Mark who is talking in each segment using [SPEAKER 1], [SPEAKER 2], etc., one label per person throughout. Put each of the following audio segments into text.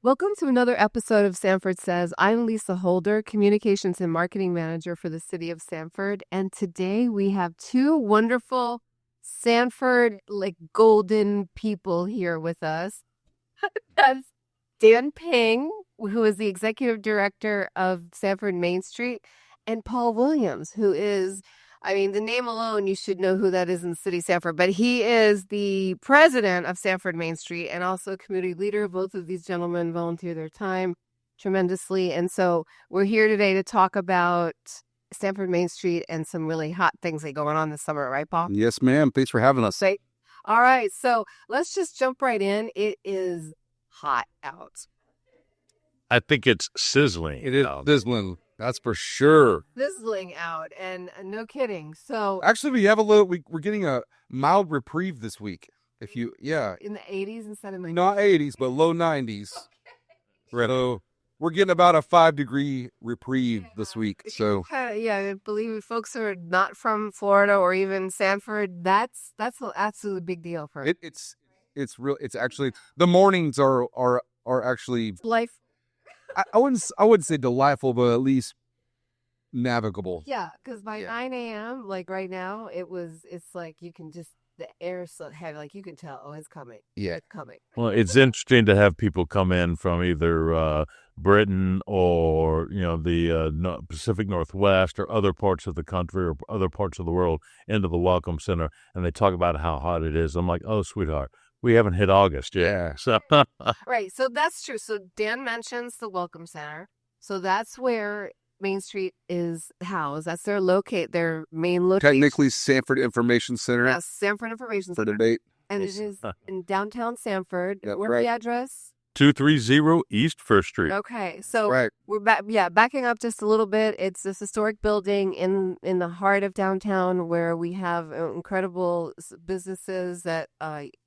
[SPEAKER 1] Welcome to another episode of Sanford Says. I'm Lisa Holder, Communications and Marketing Manager for the City of Sanford. And today we have two wonderful Sanford, golden people here with us. That's Dan Ping, who is the Executive Director of Sanford Main Street, and Paul Williams, who is, the name alone, you should know who that is in the city of Sanford, but he is the president of Sanford Main Street and also a community leader. Both of these gentlemen volunteer their time tremendously. And so we're here today to talk about Sanford Main Street and some really hot things that are going on this summer, right, Paul?
[SPEAKER 2] Yes, ma'am. Thanks for having us.
[SPEAKER 1] All right. So let's just jump right in. It is hot out.
[SPEAKER 3] I think it's sizzling.
[SPEAKER 2] It is sizzling. That's for sure.
[SPEAKER 1] Sizzling out, and no kidding. So
[SPEAKER 2] actually, we're getting a mild reprieve this week. In
[SPEAKER 1] the 80s instead of
[SPEAKER 2] not 80s, but low 90s. Right. So we're getting about a 5-degree reprieve this week. So
[SPEAKER 1] I believe folks who are not from Florida or even Sanford, that's an absolutely big deal for
[SPEAKER 2] it. It's real. It's actually the mornings are actually
[SPEAKER 1] life.
[SPEAKER 2] I wouldn't say delightful, but at least navigable.
[SPEAKER 1] Yeah, because by 9 a.m., like right now, it's like you can just, the air's so heavy, like you can tell, it's coming.
[SPEAKER 2] Yeah.
[SPEAKER 1] It's coming.
[SPEAKER 3] Well, it's interesting to have people come in from either Britain or, the Pacific Northwest or other parts of the country or other parts of the world into the Welcome Center, and they talk about how hot it is. I'm like, oh, sweetheart. We haven't hit August yet.
[SPEAKER 2] Yeah.
[SPEAKER 3] So.
[SPEAKER 1] Right. So that's true. So Dan mentions the Welcome Center. So that's where Main Street is housed. That's their main location.
[SPEAKER 2] Technically, Sanford Information Center.
[SPEAKER 1] Yes, Sanford Information Center.
[SPEAKER 2] For debate.
[SPEAKER 1] And it is in downtown Sanford.
[SPEAKER 2] Yep,
[SPEAKER 1] Where's the address?
[SPEAKER 3] 230 East First Street.
[SPEAKER 1] Okay, so
[SPEAKER 2] right.
[SPEAKER 1] We're backing up just a little bit. It's this historic building in the heart of downtown where we have incredible businesses that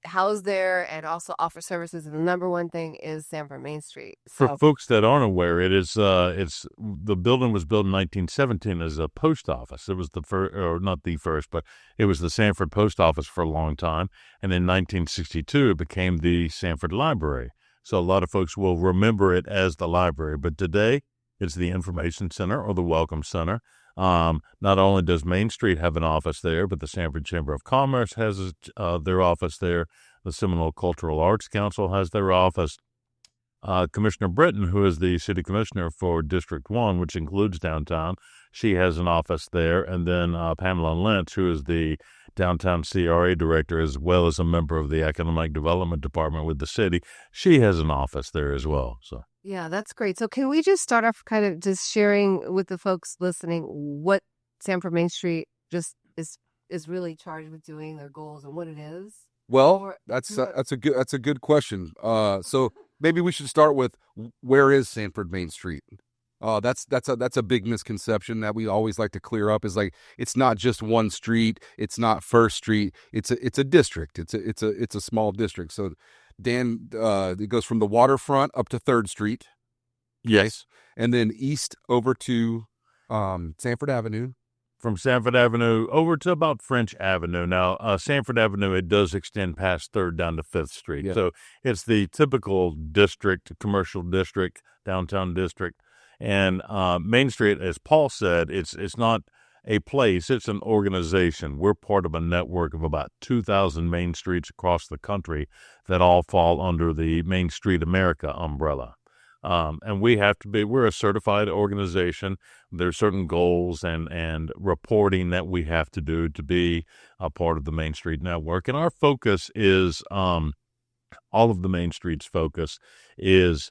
[SPEAKER 1] house there and also offer services. And the number one thing is Sanford Main Street. So.
[SPEAKER 3] For folks that aren't aware, the building was built in 1917 as a post office. It was the first, or not the first, but it was the Sanford Post Office for a long time. And in 1962, it became the Sanford Library. So a lot of folks will remember it as the library, but today it's the Information Center or the Welcome Center. Not only does Main Street have an office there, but the Sanford Chamber of Commerce has their office there. The Seminole Cultural Arts Council has their office. Commissioner Britton, who is the city commissioner for District 1, which includes downtown, she has an office there. And then Pamela Lentz, who is the downtown CRA director, as well as a member of the Economic Development Department with the city, she has an office there as well. So
[SPEAKER 1] yeah, that's great. So can we just start off kind of just sharing with the folks listening what Sanford Main Street just is really charged with doing, their goals and what it is?
[SPEAKER 2] Well, that's a good question. So maybe we should start with, where is Sanford Main Street? That's a big misconception that we always like to clear up. Is like, it's not just one street. It's not First Street. It's a district. It's a small district. So Dan, it goes from the waterfront up to 3rd Street.
[SPEAKER 3] Yes.
[SPEAKER 2] And then east over to Sanford Avenue.
[SPEAKER 3] From Sanford Avenue over to about French Avenue. Now, Sanford Avenue, it does extend past 3rd down to 5th Street.
[SPEAKER 2] Yeah.
[SPEAKER 3] So it's the typical district, commercial district, downtown district. And Main Street, as Paul said, it's not a place, it's an organization. We're part of a network of about 2,000 Main Streets across the country that all fall under the Main Street America umbrella. And we're a certified organization. There's certain goals and reporting that we have to do to be a part of the Main Street Network. And our focus is, all of the Main Street's focus is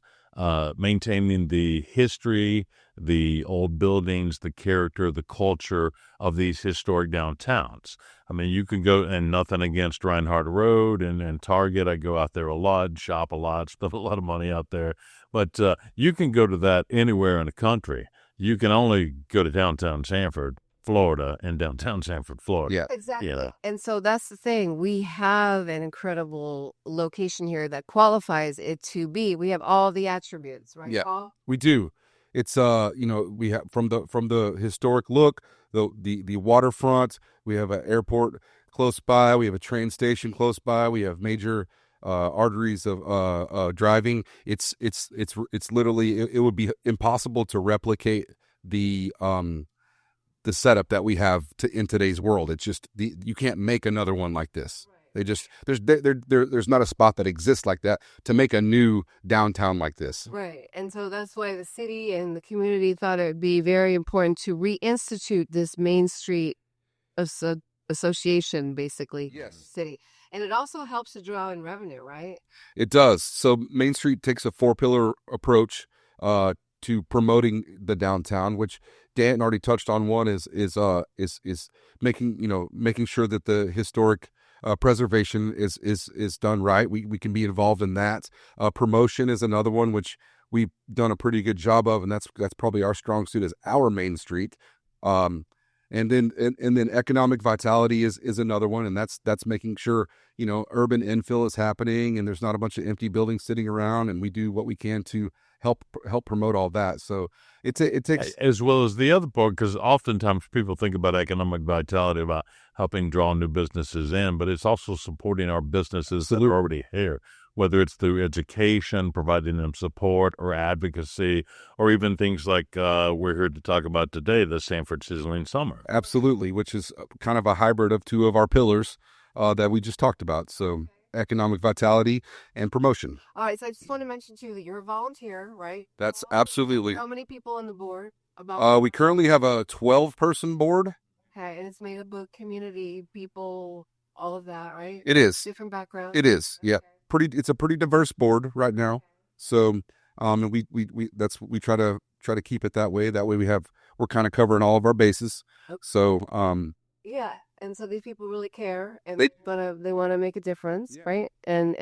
[SPEAKER 3] maintaining the history, the old buildings, the character, the culture of these historic downtowns. I mean, you can go, and nothing against Reinhardt Road and Target. I go out there a lot, shop a lot, spend a lot of money out there. But you can go to that anywhere in the country. You can only go to downtown Sanford, Florida, and downtown Sanford, Florida.
[SPEAKER 2] Yeah,
[SPEAKER 1] exactly.
[SPEAKER 3] You know?
[SPEAKER 1] And so that's the thing. We have an incredible location here that qualifies it to be. We have all the attributes, right,
[SPEAKER 2] yeah,
[SPEAKER 1] Paul?
[SPEAKER 2] We do. It's we have from the historic look, the waterfront. We have an airport close by. We have a train station close by. We have major arteries of driving. It's literally it would be impossible to replicate the setup that we have in today's world. It's just you can't make another one like this. They just there's not a spot that exists like that to make a new downtown like this.
[SPEAKER 1] Right. And so that's why the city and the community thought it would be very important to reinstitute this Main Street association, basically.
[SPEAKER 2] Yes.
[SPEAKER 1] City. And it also helps to draw in revenue, right?
[SPEAKER 2] It does. So Main Street takes a 4-pillar approach to promoting the downtown, which Dan already touched on. One is making sure that the historic preservation is done right. We can be involved in that. Promotion is another one, which we've done a pretty good job of, and that's probably our strong suit, is our Main Street. And then economic vitality is another one, and that's making sure urban infill is happening, and there's not a bunch of empty buildings sitting around, and we do what we can to help promote all that. So it takes,
[SPEAKER 3] as well as the other part, because oftentimes people think about economic vitality, about helping draw new businesses in, but it's also supporting our businesses that are already here, whether it's through education, providing them support or advocacy, or even things like we're here to talk about today, the Sanford Sizzlin Summer.
[SPEAKER 2] Absolutely, which is kind of a hybrid of two of our pillars that we just talked about. So economic vitality and promotion.
[SPEAKER 1] All right, so I just want to mention too that you're a volunteer, right?
[SPEAKER 2] That's absolutely.
[SPEAKER 1] How many people on the board?
[SPEAKER 2] We currently have a 12-person board.
[SPEAKER 1] Okay, and it's made up of community people, all of that, right?
[SPEAKER 2] It is.
[SPEAKER 1] Different backgrounds.
[SPEAKER 2] It is, yeah. It's a pretty diverse board right now. So and we try to keep it that way. That way we're kind of covering all of our bases. Okay. So
[SPEAKER 1] yeah, and so these people really care, and they want to make a difference, yeah. Right? And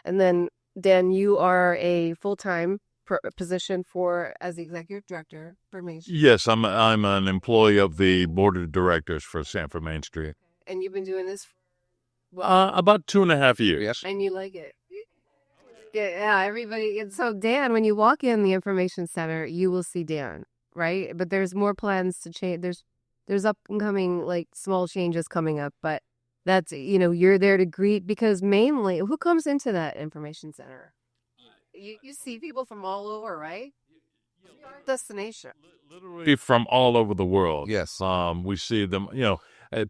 [SPEAKER 1] then Dan, you are a full-time position as the executive director for Main Street.
[SPEAKER 3] Yes, I'm an employee of the board of directors for Sanford Main Street.
[SPEAKER 1] And you've been doing this
[SPEAKER 3] about 2.5 years.
[SPEAKER 2] Yes.
[SPEAKER 1] And you like it. Yeah, everybody. And so Dan, when you walk in the information center, you will see Dan, right? But there's more plans to change. There's up and coming, like, small changes coming up, but that's, you're there to greet, because mainly who comes into that information center? You see people from all over, right? Destination.
[SPEAKER 3] Literally from all over the world.
[SPEAKER 2] Yes.
[SPEAKER 3] We see them,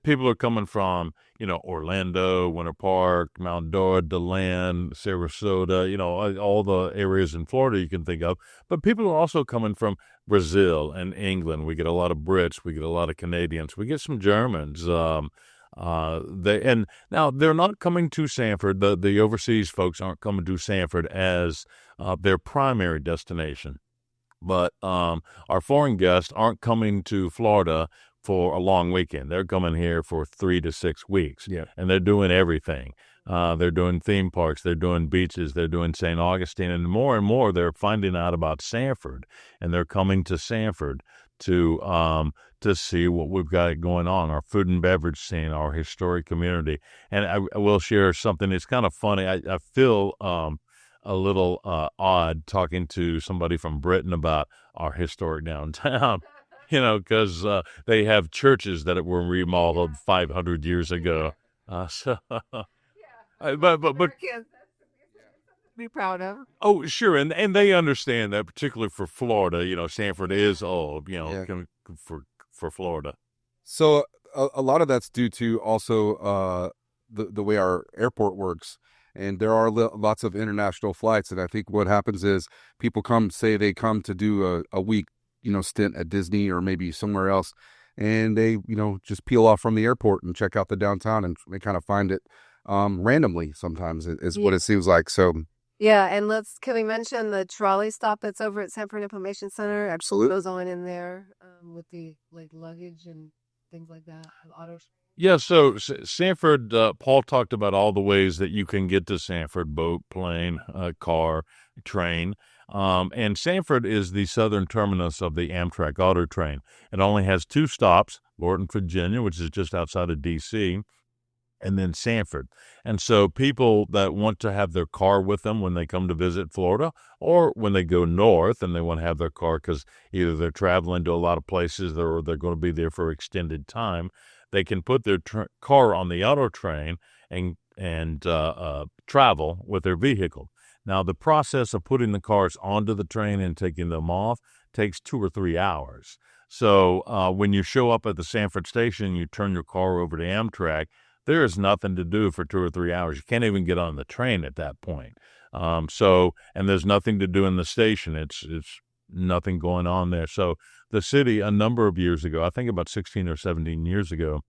[SPEAKER 3] people are coming from, Orlando, Winter Park, Mount Dora, DeLand, Sarasota, all the areas in Florida you can think of. But people are also coming from Brazil and England. We get a lot of Brits. We get a lot of Canadians. We get some Germans. And now they're not coming to Sanford. The overseas folks aren't coming to Sanford as their primary destination. But our foreign guests aren't coming to Florida for a long weekend. They're coming here for 3 to 6 weeks.
[SPEAKER 2] Yeah.
[SPEAKER 3] And they're doing everything. They're doing theme parks. They're doing beaches. They're doing St. Augustine. And more they're finding out about Sanford. And they're coming to Sanford to see what we've got going on, our food and beverage scene, our historic community. And I will share something. It's kind of funny. I feel a little odd talking to somebody from Britain about our historic downtown, because they have churches that were remodeled 500 years ago. But
[SPEAKER 1] be proud of.
[SPEAKER 3] Oh, sure, and they understand that, particularly for Florida. Sanford is old, for Florida.
[SPEAKER 2] So a lot of that's due to also the way our airport works. And there are lots of international flights. And I think what happens is people they come to do a week, stint at Disney or maybe somewhere else. And they, just peel off from the airport and check out the downtown, and they kind of find it randomly sometimes is what it seems like. So.
[SPEAKER 1] Yeah. And can we mention the trolley stop that's over at Sanford Information Center?
[SPEAKER 2] Absolutely.
[SPEAKER 1] Goes on in there with the luggage and things like that. Autos.
[SPEAKER 3] Yeah, so Sanford, Paul talked about all the ways that you can get to Sanford: boat, plane, car, train. And Sanford is the southern terminus of the Amtrak auto train. It only has 2 stops, Lorton, Virginia, which is just outside of D.C., and then Sanford. And so people that want to have their car with them when they come to visit Florida, or when they go north and they want to have their car because either they're traveling to a lot of places or they're going to be there for extended time, they can put their car on the auto train and travel with their vehicle. Now, the process of putting the cars onto the train and taking them off takes 2 or 3 hours. So when you show up at the Sanford station, you turn your car over to Amtrak, there is nothing to do for 2 or 3 hours. You can't even get on the train at that point. And there's nothing to do in the station. It's nothing going on there. So the city, a number of years ago, I think about 16 or 17 years ago,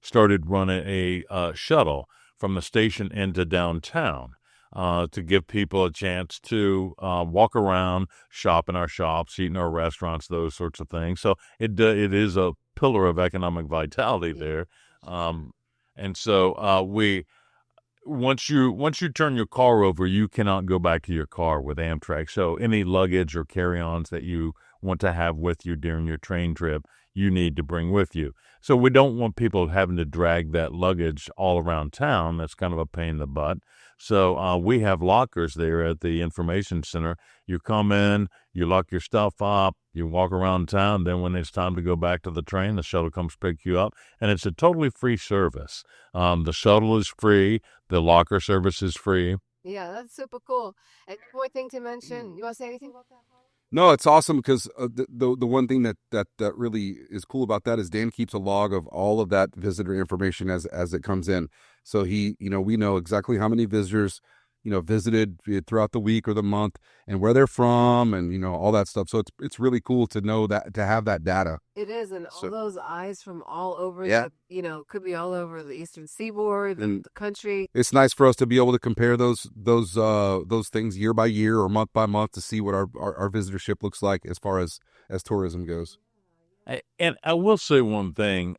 [SPEAKER 3] started running a shuttle from the station into downtown to give people a chance to walk around, shop in our shops, eat in our restaurants, those sorts of things. So it is a pillar of economic vitality there. And so once you turn your car over, you cannot go back to your car with Amtrak. So any luggage or carry-ons that you want to have with you during your train trip, you need to bring with you. So we don't want people having to drag that luggage all around town. That's kind of a pain in the butt. So we have lockers there at the information center. You come in, you lock your stuff up, you walk around town. Then when it's time to go back to the train, the shuttle comes pick you up. And it's a totally free service. The shuttle is free. The locker service is free.
[SPEAKER 1] Yeah, that's super cool. And one more thing to mention, you want to say anything about that?
[SPEAKER 2] No, it's awesome because the one thing that really is cool about that is Dan keeps a log of all of that visitor information as it comes in. So we know exactly how many visitors, visited throughout the week or the month and where they're from and, all that stuff. So it's really cool to know that, to have that data.
[SPEAKER 1] It is. And all those eyes from all over, could be all over the Eastern Seaboard, and the country.
[SPEAKER 2] It's nice for us to be able to compare those things year by year or month by month to see what our visitorship looks like as far as tourism goes.
[SPEAKER 3] And I will say one thing,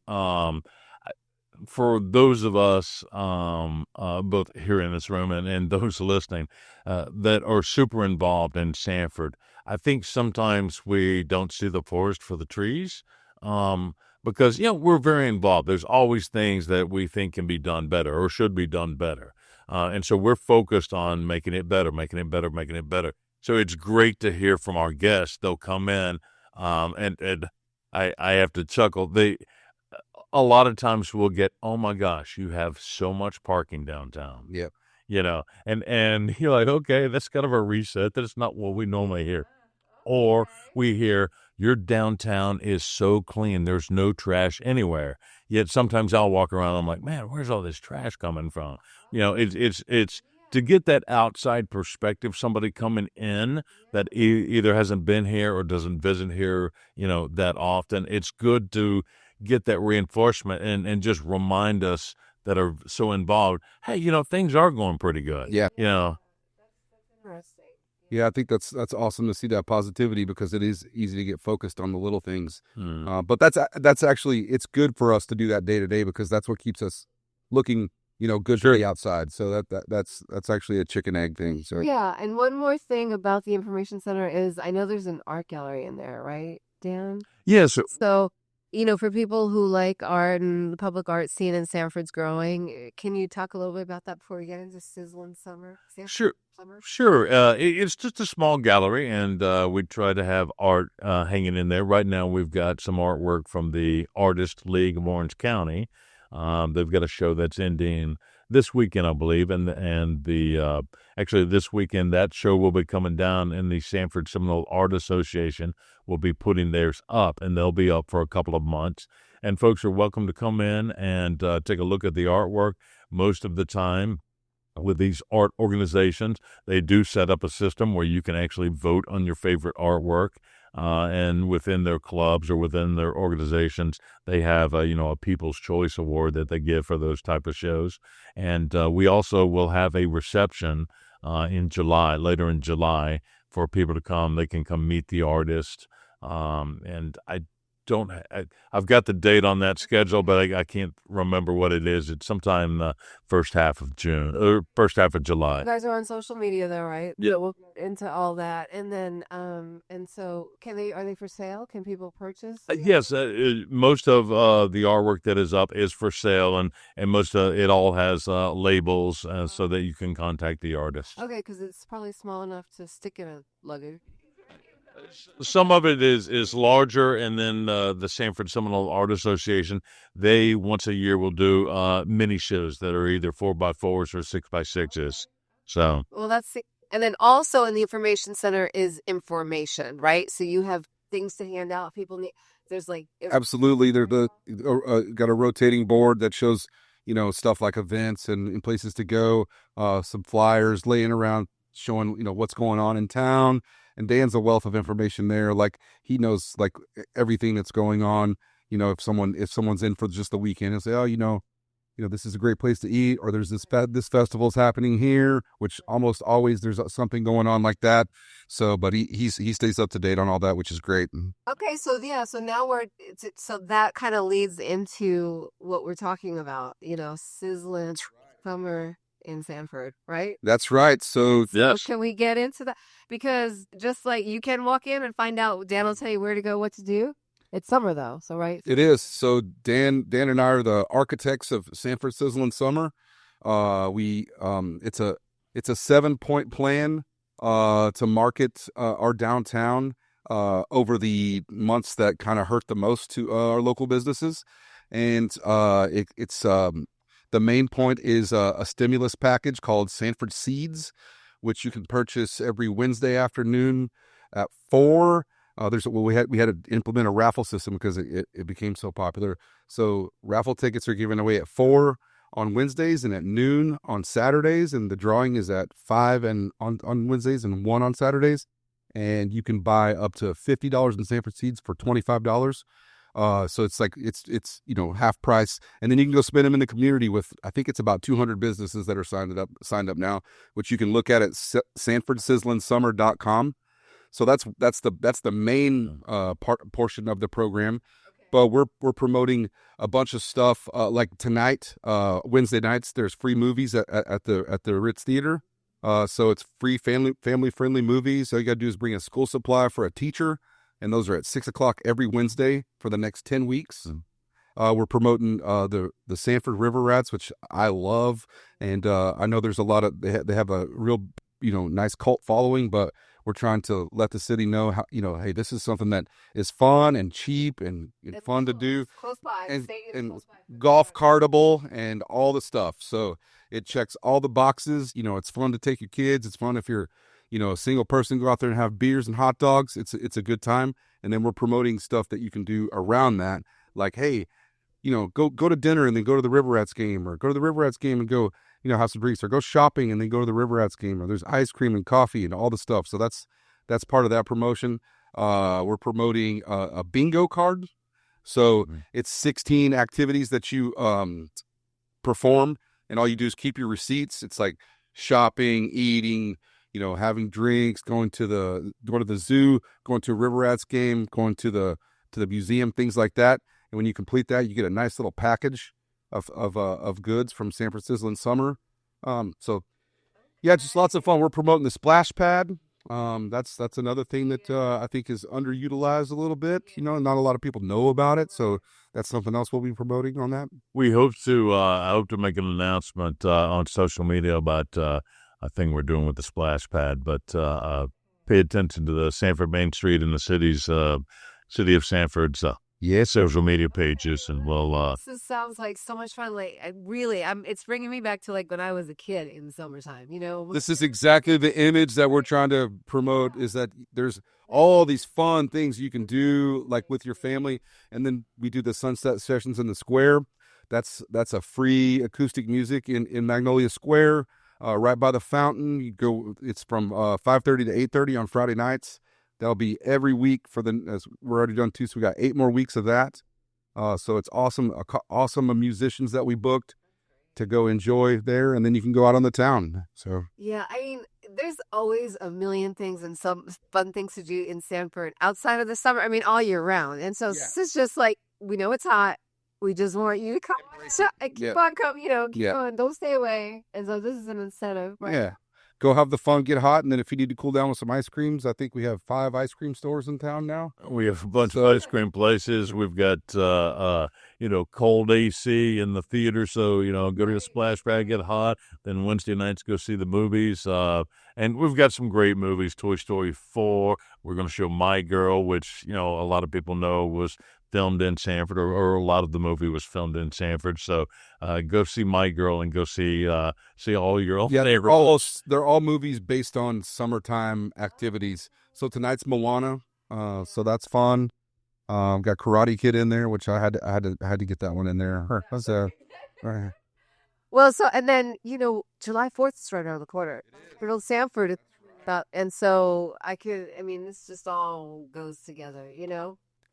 [SPEAKER 3] for those of us, both here in this room and those listening, that are super involved in Sanford, I think sometimes we don't see the forest for the trees, because, we're very involved. There's always things that we think can be done better or should be done better. And so we're focused on making it better, making it better, making it better. So it's great to hear from our guests. They'll come in, and I have to chuckle. A lot of times we'll get, oh my gosh, you have so much parking downtown.
[SPEAKER 2] Yep.
[SPEAKER 3] And you're like, okay, that's kind of a reset. That's not what we normally hear. Or we hear, your downtown is so clean. There's no trash anywhere. Yet sometimes I'll walk around, I'm like, man, where's all this trash coming from? It's to get that outside perspective, somebody coming in that either hasn't been here or doesn't visit here, that often. It's good to get that reinforcement and just remind us that are so involved, hey, things are going pretty good.
[SPEAKER 2] Yeah.
[SPEAKER 1] That's interesting.
[SPEAKER 2] Yeah, I think that's awesome to see that positivity because it is easy to get focused on the little things. But that's actually, it's good for us to do that day to day because that's what keeps us looking, good for the outside. So that's actually a chicken egg thing. So
[SPEAKER 1] yeah, and one more thing about the information center is I know there's an art gallery in there, right, Dan?
[SPEAKER 3] Yes.
[SPEAKER 1] So for people who like art and the public art scene in Sanford's growing, can you talk a little bit about that before we get into Sizzlin Summer?
[SPEAKER 3] Sure. It's just a small gallery, and we try to have art hanging in there. Right now, we've got some artwork from the Artist League of Orange County. They've got a show that's ending this weekend, I believe, and the actually this weekend that show will be coming down, and the Sanford Seminole Art Association will be putting theirs up, and they'll be up for a couple of months. And folks are welcome to come in and take a look at the artwork. Most of the time, with these art organizations, they do set up a system where you can actually vote on your favorite artwork. And within their clubs or within their organizations, they have a People's Choice Award that they give for those type of shows. And we also will have a reception later in July, for people to come. They can come meet the artist. And I've got the date on that schedule, but I can't remember what it is. It's sometime the first half of June or first half of July.
[SPEAKER 1] You guys are on social media though, right?
[SPEAKER 3] Yeah.
[SPEAKER 1] So we'll get into all that. And then, and so are they for sale? Can people purchase?
[SPEAKER 3] Yes. Most of the artwork that is up is for sale, and most of it all has labels so that you can contact the artist.
[SPEAKER 1] Okay, because it's probably small enough to stick in a luggage.
[SPEAKER 3] Some of it is larger, and then the Sanford Seminole Art Association, they once a year will do mini shows that are either 4x4s or 6x6s. So
[SPEAKER 1] Well, and then also in the information center is information, right? So you have things to hand out. People need, there's like,
[SPEAKER 2] Absolutely. They're got a rotating board that shows, stuff like events and places to go, some flyers laying around showing, what's going on in town. And Dan's a wealth of information there. Like he knows like everything that's going on. If someone's in for just the weekend, he'll say, oh, this is a great place to eat, or there's this festival's happening here, which almost always there's something going on like that. So, but he stays up to date on all that, which is great.
[SPEAKER 1] okay, so yeah, so now so that kind of leads into what we're talking about, Sizzlin Summer in Sanford, right?
[SPEAKER 2] That's right. So
[SPEAKER 1] So
[SPEAKER 3] yes,
[SPEAKER 1] can we get into that? Because just like you can walk in and find out, Dan will tell you where to go, what to do. It's summer though, so right?
[SPEAKER 2] it is. So Dan and I are the architects of Sanford Sizzlin Summer. It's a 7-point plan to market our downtown over the months that kind of hurt the most to our local businesses, and it's the main point is a stimulus package called Sanford Seeds, which you can purchase every Wednesday afternoon at 4. We had to implement a raffle system because it became so popular. So raffle tickets are given away at 4 on Wednesdays and at noon on Saturdays, and the drawing is at 5 and on Wednesdays and 1 on Saturdays. And you can buy up to $50 in Sanford Seeds for $25. So it's like it's half price, and then you can go spend them in the community with, I think it's about 200 businesses that are signed up now, which you can look at SanfordSizzlinSummer.com. So that's the main portion of the program. But we're promoting a bunch of stuff like tonight, Wednesday nights. There's free movies at the Ritz Theater. So it's free family friendly movies. All you got to do is bring a school supply for a teacher, and those are at 6:00 every Wednesday for the next 10 weeks. We're promoting the Sanford River Rats, which I love, and I know there's a lot of they have a real nice cult following, but we're trying to let the city know how hey, this is something that is fun and cheap and fun to do,
[SPEAKER 1] Close by,
[SPEAKER 2] and golf cartable and all the stuff. So it checks all the boxes. It's fun to take your kids. It's fun if you're a single person, go out there and have beers and hot dogs. It's a good time. And then we're promoting stuff that you can do around that, like hey, go to dinner and then go to the River Rats game, or go to the River Rats game and go have some drinks, or go shopping and then go to the River Rats game, or there's ice cream and coffee and all the stuff. So that's part of that promotion. We're promoting a bingo card. So it's 16 activities that you perform, and all you do is keep your receipts. It's like shopping, eating, having drinks, going to the zoo, going to a River Rats game, going to the museum, things like that. And when you complete that, you get a nice little package of goods from Sanford Sizzlin Summer. So yeah, just lots of fun. We're promoting the splash pad. That's another thing that I think is underutilized a little bit. Not a lot of people know about it, so that's something else we'll be promoting on that.
[SPEAKER 3] we hope to. I hope to make an announcement on social media about a thing we're doing with the splash pad. But pay attention to the Sanford Main Street and the city of Sanford's social media pages, and we'll.
[SPEAKER 1] This sounds like so much fun. Like it's bringing me back to like when I was a kid in the summertime.
[SPEAKER 2] This is exactly the image that we're trying to promote, is that there's all these fun things you can do like with your family. And then we do the sunset sessions in the square. That's a free acoustic music in Magnolia Square, right by the fountain. You go, it's from 5:30 to 8:30 on Friday nights. That'll be every week as we're already done 2, so we got 8 more weeks of that. So it's awesome, awesome musicians that we booked to go enjoy there, and then you can go out on the town. So
[SPEAKER 1] yeah, I mean, there's always a million things and some fun things to do in Sanford outside of the summer. I mean, all year round. And so this is just like, we know it's hot. We just want you to come on, keep on coming, keep on, don't stay away. And so this is an incentive, right?
[SPEAKER 2] yeah, go have the fun, get hot, and then if you need to cool down with some ice creams, I think we have 5 ice cream stores in town now.
[SPEAKER 3] We have a bunch of ice cream places. We've got, cold AC in the theater. So, go to the splash pad, get hot. Then Wednesday nights, go see the movies. And we've got some great movies. Toy Story 4. We're going to show My Girl, which, a lot of people know was filmed in Sanford, or a lot of the movie was filmed in Sanford. So go see My Girl and go see all your old neighborhoods.
[SPEAKER 2] They're all movies based on summertime activities. So tonight's Moana, so that's fun. Got Karate Kid in there, which I had to get that one in there.
[SPEAKER 1] Well, so and then July 4th is right around the corner. Little Sanford, and so this just all goes together,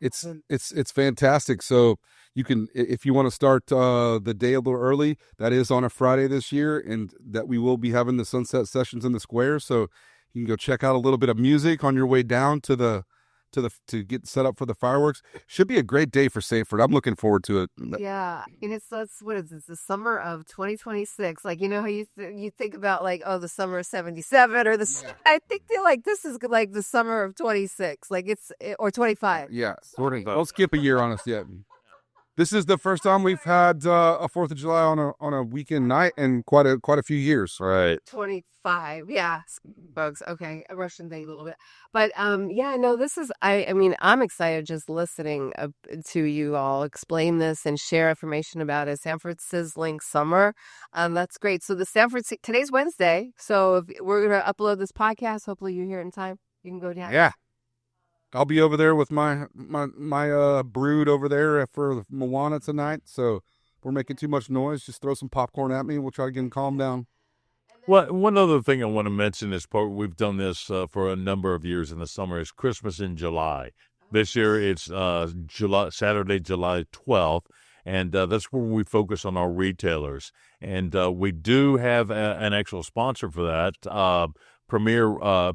[SPEAKER 2] It's fantastic. So you can, if you want to start the day a little early, that is on a Friday this year, and that we will be having the sunset sessions in the square. So you can go check out a little bit of music on your way down to get set up for the fireworks. Should be a great day for Sanford. I'm looking forward to it.
[SPEAKER 1] Yeah, and what is this? The summer of 2026. Like how you think about the summer of 77 or I think they're like this is like the summer of 26. Like or 25.
[SPEAKER 2] Yeah, sort of. Don't skip a year on us yet. This is the first time we've had a 4th of July on a weekend night in quite a few years.
[SPEAKER 3] Right.
[SPEAKER 1] 25. Yeah, folks. Okay, I rushed the thing a little bit. But this is I'm excited just listening to you all explain this and share information about it. Sanford Sizzling Summer. That's great. So today's Wednesday. So if we're going to upload this podcast, hopefully you hear it in time. You can go down.
[SPEAKER 2] Yeah. I'll be over there with my brood over there for Moana tonight. So if we're making too much noise, just throw some popcorn at me. We'll try to get them calm down.
[SPEAKER 3] Well, one other thing I want to mention is we've done this for a number of years in the summer is Christmas in July. This year it's Saturday, July 12th, and that's where we focus on our retailers. And we do have an actual sponsor for that,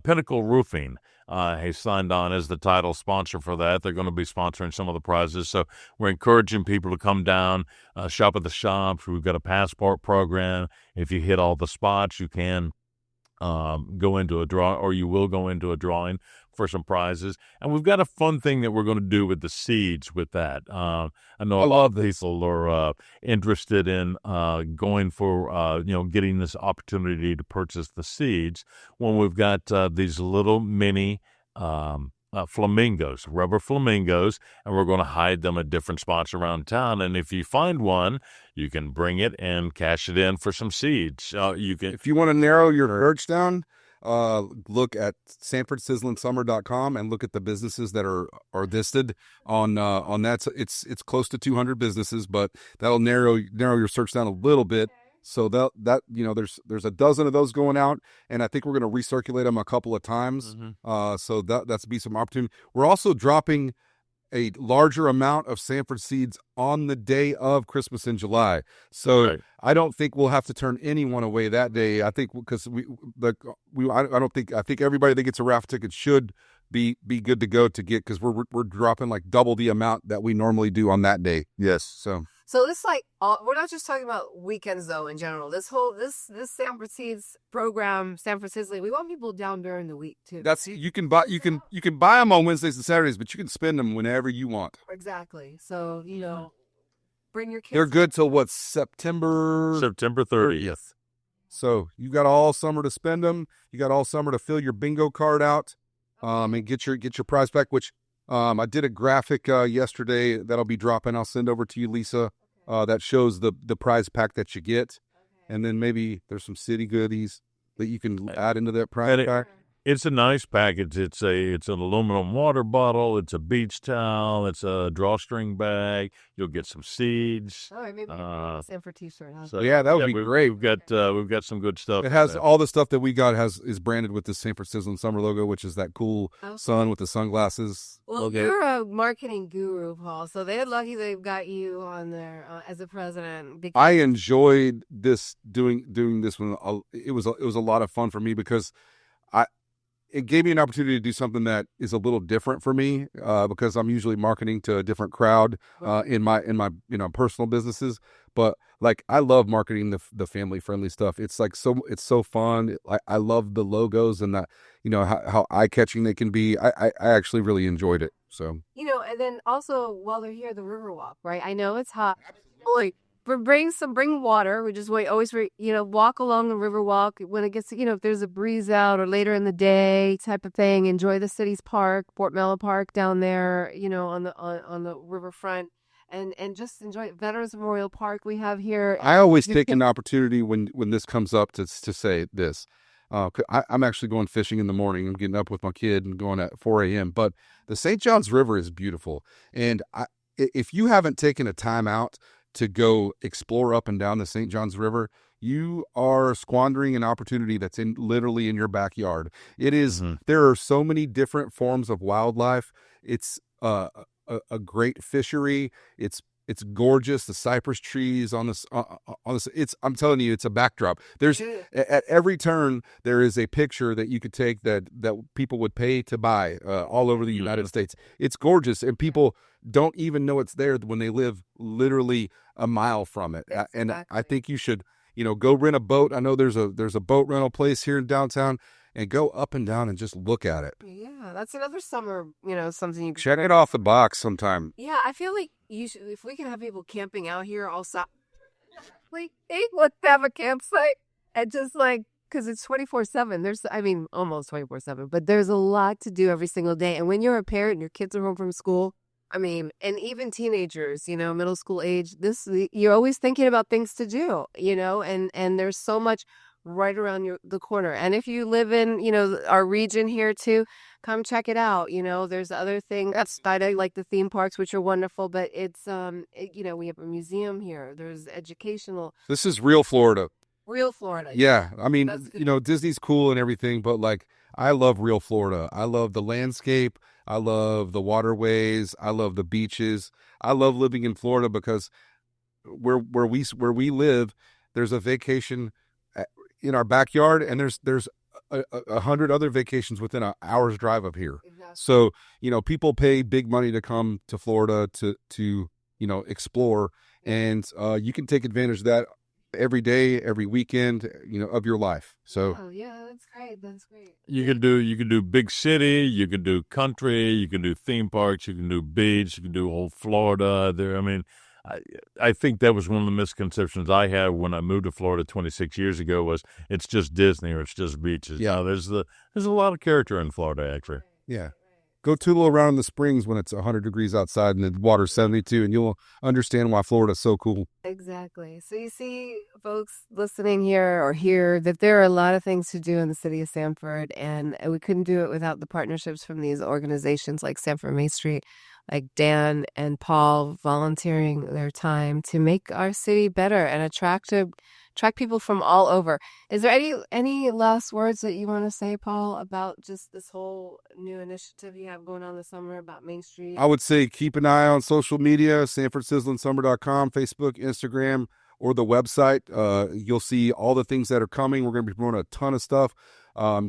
[SPEAKER 3] Pinnacle Roofing. Has signed on as the title sponsor for that. They're going to be sponsoring some of the prizes. So we're encouraging people to come down, shop at the shops. We've got a passport program. If you hit all the spots, you can go into a draw, or you will go into a drawing for some prizes. And we've got a fun thing that we're going to do with the seeds with that. I know a lot of people are interested in going for, getting this opportunity to purchase the seeds when we've got these little mini flamingos, rubber flamingos, and we're going to hide them at different spots around town. And if you find one, you can bring it and cash it in for some seeds.
[SPEAKER 2] If you want to narrow your search down, look at SanfordSizzlinSummer.com and look at the businesses that are listed on that. So it's close to 200 businesses, but that'll narrow your search down a little bit. So there's a dozen of those going out, and I think we're going to recirculate them a couple of times. Mm-hmm. So that's be some opportunity. We're also dropping a larger amount of Sanford seeds on the day of Christmas in July. So right. I don't think we'll have to turn anyone away that day. I think because I think everybody that gets a raffle ticket should be good to go to get, because we're dropping like double the amount that we normally do on that day. Yes.
[SPEAKER 1] So this we're not just talking about weekends though in general. This Sanford Seeds program, Sanford Sizzling, we want people down during the week too.
[SPEAKER 2] That's you can buy them on Wednesdays and Saturdays, but you can spend them whenever you want.
[SPEAKER 1] Exactly. So bring your kids.
[SPEAKER 2] They're good till what, September
[SPEAKER 3] 30th.
[SPEAKER 2] So you got all summer to spend them. You got all summer to fill your bingo card out, and get your prize back. Which I did a graphic yesterday that'll be dropping. I'll send over to you, Lisa. That shows the prize pack that you get, and then maybe there's some city goodies that you can add into that prize pack.
[SPEAKER 3] It's a nice package. It's an aluminum water bottle. It's a beach towel. It's a drawstring bag. You'll get some seeds.
[SPEAKER 1] Oh, maybe Sanford t-shirt. Huh?
[SPEAKER 2] So that would be great.
[SPEAKER 3] We've got some good stuff.
[SPEAKER 2] It has all the stuff that we got is branded with the Sanford Sizzlin Summer logo, which is that cool sun with the sunglasses.
[SPEAKER 1] Well, you're a marketing guru, Paul. So they're lucky they've got you on there as a president.
[SPEAKER 2] I enjoyed doing this one. It was a lot of fun for me because it gave me an opportunity to do something that is a little different for me, because I'm usually marketing to a different crowd in my personal businesses. But like, I love marketing the family friendly stuff. It's like it's so fun. I love the logos and that, how eye catching they can be. I actually really enjoyed it. So
[SPEAKER 1] And then also while they're here, the Riverwalk, right? I know it's hot. Like, bring water. We just walk along the Riverwalk when it gets, if there's a breeze out or later in the day type of thing. Enjoy the city's park, Port Mello Park down there, on the riverfront, and just enjoy it. Veterans Memorial Park we have here.
[SPEAKER 2] I always take an opportunity when this comes up to say this. I'm actually going fishing in the morning. I'm getting up with my kid and going at 4 a.m. But the St. Johns River is beautiful. And if you haven't taken a time out to go explore up and down the St. Johns River, you are squandering an opportunity that's literally in your backyard. It is. There are so many different forms of wildlife. It's a great fishery. It's gorgeous. The cypress trees on this, I'm telling you, it's a backdrop. There's at every turn, there is a picture that you could take that people would pay to buy, all over the United States. It's gorgeous. And people don't even know it's there when they live literally a mile from it. Exactly. And I think you should, go rent a boat. I know there's a boat rental place here in downtown, and go up and down and just look at it.
[SPEAKER 1] Yeah, that's another summer, something you can
[SPEAKER 2] check it off the box sometime.
[SPEAKER 1] Yeah, I feel like if we can have people camping out here also, like, hey, let's have a campsite and just because it's 24/7. There's, almost 24/7, but there's a lot to do every single day. And when you're a parent and your kids are home from school, and even teenagers, middle school age, you're always thinking about things to do, and there's so much right around the corner. And if you live in, our region here too, come check it out. There's other things outside of like the theme parks, which are wonderful, but it's, we have a museum here. There's educational.
[SPEAKER 2] This is real Florida.
[SPEAKER 1] Real Florida.
[SPEAKER 2] Yeah. Disney's cool and everything, but like, I love real Florida. I love the landscape. I love the waterways. I love the beaches. I love living in Florida because where we live, there's a vacation in our backyard, and there's 100 other vacations within an hour's drive up here. Exactly. So, people pay big money to come to Florida to explore, and you can take advantage of that every day, every weekend, of your life. So,
[SPEAKER 1] oh yeah, that's great. That's great.
[SPEAKER 3] You can do big city, you can do country, you can do theme parks, you can do beach, you can do whole Florida. I think that was one of the misconceptions I had when I moved to Florida 26 years ago was it's just Disney or it's just beaches.
[SPEAKER 2] Yeah,
[SPEAKER 3] there's a lot of character in Florida, actually.
[SPEAKER 2] Yeah. Go toodle around in the springs when it's 100 degrees outside and the water's 72, and you'll understand why Florida's so cool.
[SPEAKER 1] Exactly. So you see, folks listening here, that there are a lot of things to do in the city of Sanford, and we couldn't do it without the partnerships from these organizations like Sanford Main Street, like Dan and Paul volunteering their time to make our city better and attract people from all over. Is there any last words that you want to say, Paul, about just this whole new initiative you have going on this summer about Main Street?
[SPEAKER 2] I would say keep an eye on social media, SanfordSizzlinSummer.com, Facebook, Instagram, or the website. You'll see all the things that are coming. We're going to be promoting a ton of stuff.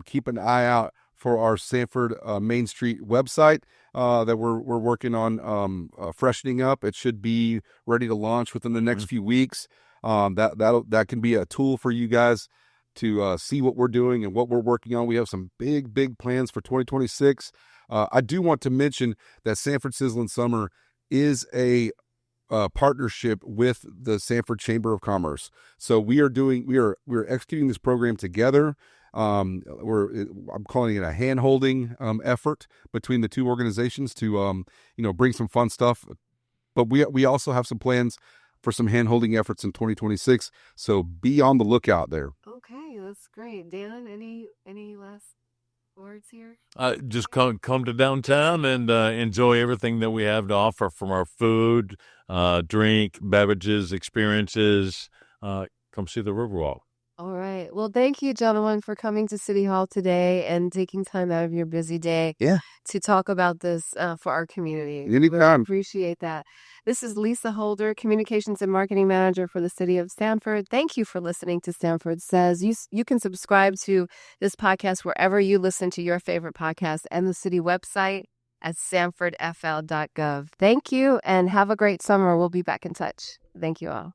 [SPEAKER 2] Keep an eye out for our Sanford Main Street website that we're working on freshening up. It should be ready to launch within the next few weeks. That can be a tool for you guys to see what we're doing and what we're working on. We have some big plans for 2026. I do want to mention that Sanford Sizzlin Summer is a partnership with the Sanford Chamber of Commerce. So we're executing this program together. I'm calling it a hand-holding effort between the two organizations to bring some fun stuff. But we also have some plans for some hand-holding efforts in 2026. So be on the lookout there.
[SPEAKER 1] Okay, that's great. Dan, any last words here?
[SPEAKER 3] Just come to downtown and enjoy everything that we have to offer, from our food, drink, beverages, experiences. Come see the Riverwalk.
[SPEAKER 1] All right. right. Well, thank you, gentlemen, for coming to City Hall today and taking time out of your busy day to talk about this for our community. We
[SPEAKER 2] Anytime.
[SPEAKER 1] appreciate that. This is Lisa Holder, Communications and Marketing Manager for the City of Sanford. Thank you for listening to Sanford Says. You can subscribe to this podcast wherever you listen to your favorite podcast and the city website at sanfordfl.gov. Thank you and have a great summer. We'll be back in touch. Thank you all.